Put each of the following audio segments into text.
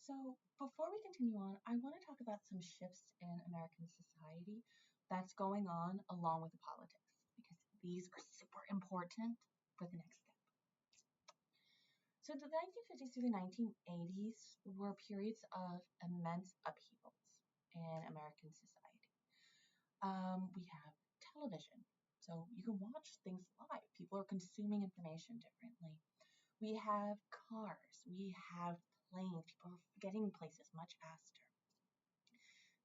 So, before we continue on, I want to talk about some shifts in American society that's going on along with the politics because these are super important for the next step. So, the 1950s through the 1980s were periods of immense upheavals in American society. We have television, so you can watch things live. People are consuming information differently. We have cars, we have planes, people are getting places much faster.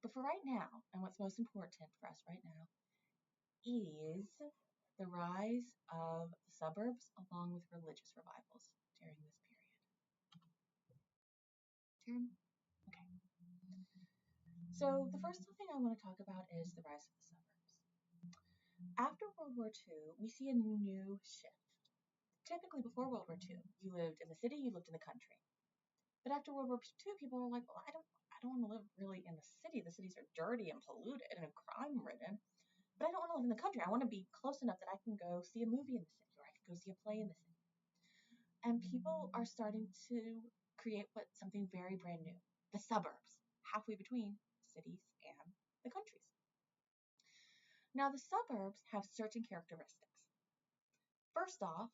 But for right now, and what's most important for us right now, is the rise of the suburbs along with religious revivals during this period. Okay. So the first thing I want to talk about is the rise of the suburbs. After World War II, we see a new shift. Typically, before World War II, you lived in the city, you lived in the country. But after World War II, people were like, well, I don't want to live really in the city. The cities are dirty and polluted and crime ridden. But I don't want to live in the country. I want to be close enough that I can go see a movie in the city or I can go see a play in the city. And people are starting to create something very brand new, the suburbs, halfway between cities and the countries. Now, the suburbs have certain characteristics. First off,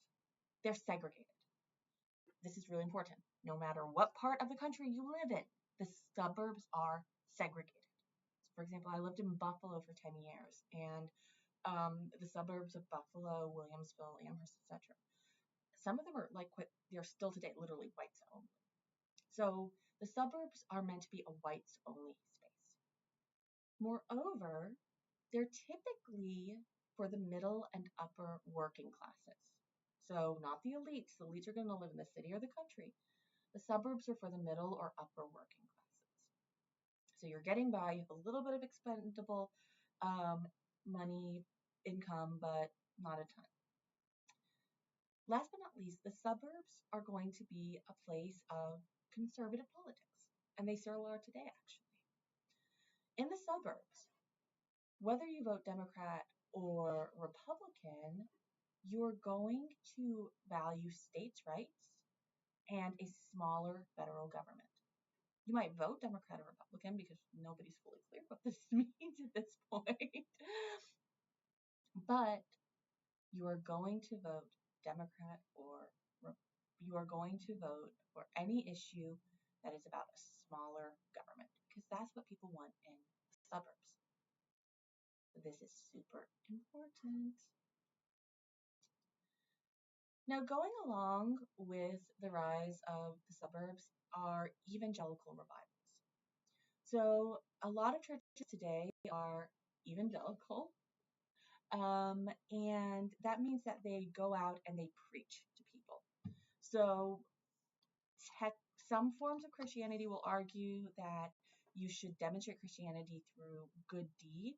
they're segregated. This is really important. No matter what part of the country you live in, the suburbs are segregated. So for example, I lived in Buffalo for 10 years, and the suburbs of Buffalo, Williamsville, Amherst, etc. Some of them are they're still today literally whites only. So the suburbs are meant to be a whites only space. Moreover, they're typically for the middle and upper working classes. So not the elites. The elites are going to live in the city or the country. The suburbs are for the middle or upper working classes. So you're getting by, you have a little bit of expendable money, income, but not a ton. Last but not least, the suburbs are going to be a place of conservative politics, and they still are today, actually. In the suburbs, whether you vote Democrat or Republican, you're going to value states' rights and a smaller federal government. You might vote Democrat or Republican because nobody's fully clear what this means at this point. But you are going to vote Democrat or you are going to vote for any issue that is about a smaller government because that's what people want in the suburbs. So this is super important. Now, going along with the rise of the suburbs are evangelical revivals. So a lot of churches today are evangelical, and that means that they go out and they preach to people. So some forms of Christianity will argue that you should demonstrate Christianity through good deeds.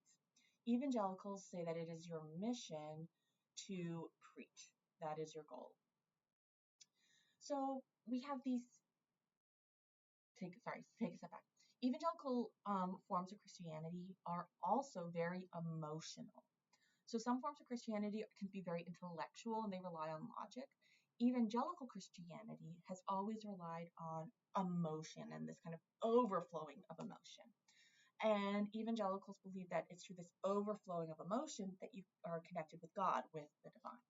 Evangelicals say that it is your mission to preach. That is your goal. So we have these. Take a step back. Evangelical forms of Christianity are also very emotional. So some forms of Christianity can be very intellectual and they rely on logic. Evangelical Christianity has always relied on emotion and this kind of overflowing of emotion. And evangelicals believe that it's through this overflowing of emotion that you are connected with God, with the divine.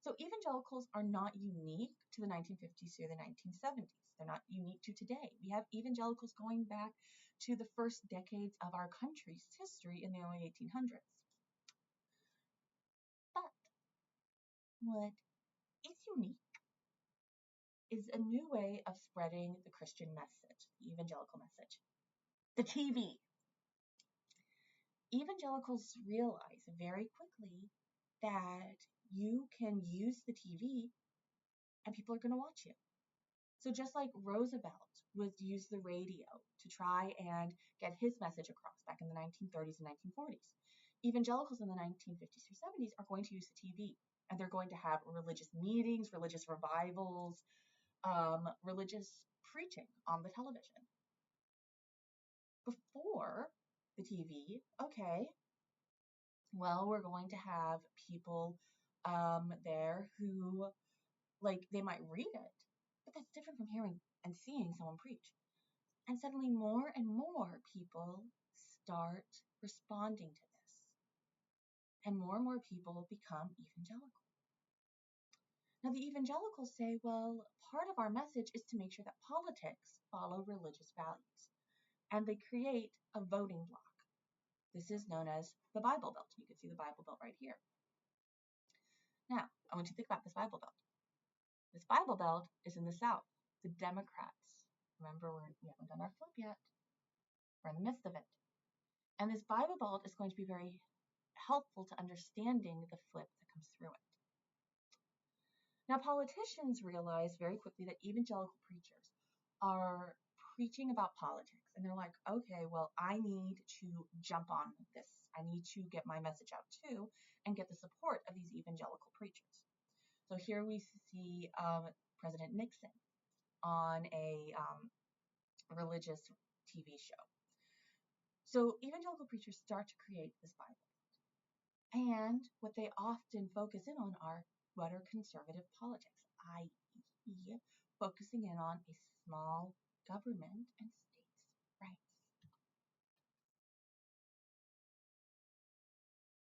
So evangelicals are not unique to the 1950s or the 1970s. They're not unique to today. We have evangelicals going back to the first decades of our country's history in the early 1800s. But what is unique is a new way of spreading the Christian message, the evangelical message. The TV. Evangelicals realize very quickly that you can use the TV and people are going to watch you. So just like Roosevelt would use the radio to try and get his message across back in the 1930s and 1940s, evangelicals in the 1950s through 70s are going to use the TV, and they're going to have religious meetings, religious revivals, religious preaching on the television. Before the TV, okay, well, we're going to have people there who, like, they might read it, But that's different from hearing and seeing someone preach. And suddenly more and more people start responding to this. And more people become evangelical. Now, the evangelicals say, well, part of our message is to make sure that politics follow religious values. And they create a voting bloc. This is known as the Bible Belt. You can see the Bible Belt right here. Now, I want you to think about this Bible Belt. This Bible Belt is in the South. The Democrats. Remember, we haven't done our flip yet. We're in the midst of it. And this Bible Belt is going to be very helpful to understanding the flip that comes through it. Now, politicians realize very quickly that evangelical preachers are preaching about politics. And they're like, okay, well, I need to jump on this. I need to get my message out too and get the support of these evangelical preachers. So here we see President Nixon on a religious TV show. So evangelical preachers start to create this Bible. And what they often focus in on are what are conservative politics, i.e. focusing in on a small government and states' rights.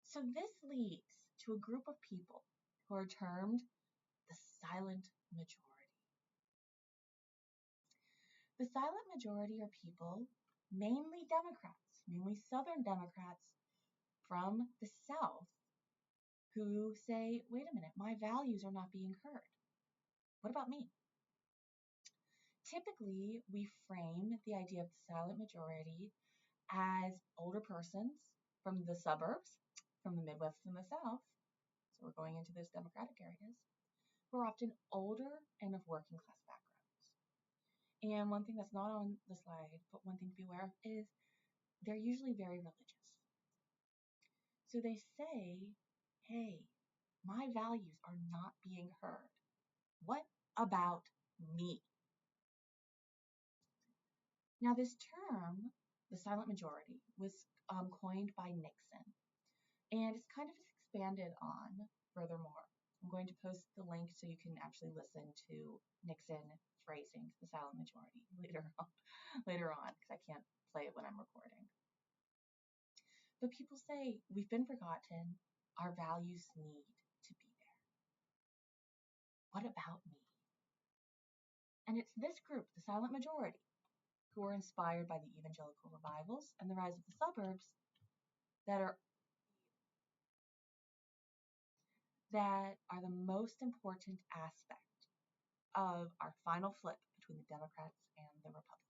So this leads to a group of people who are termed the silent majority. The silent majority are people, mainly Democrats, mainly Southern Democrats from the South, who say, wait a minute, my values are not being heard. What about me? Typically, we frame the idea of the silent majority as older persons from the suburbs, from the Midwest and the South, so we're going into those Democratic areas, who are often older and of working class backgrounds. And one thing that's not on the slide, but one thing to be aware of, is they're usually very religious. So they say, hey, my values are not being heard. What about me? Now, this term, the silent majority, was coined by Nixon, and it's kind of expanded on furthermore. I'm going to post the link so you can actually listen to Nixon phrasing the silent majority later on, because I can't play it when I'm recording. But people say, we've been forgotten, our values need to be there. What about me? And it's this group, the silent majority, who are inspired by the evangelical revivals and the rise of the suburbs that are the most important aspect of our final flip between the Democrats and the Republicans.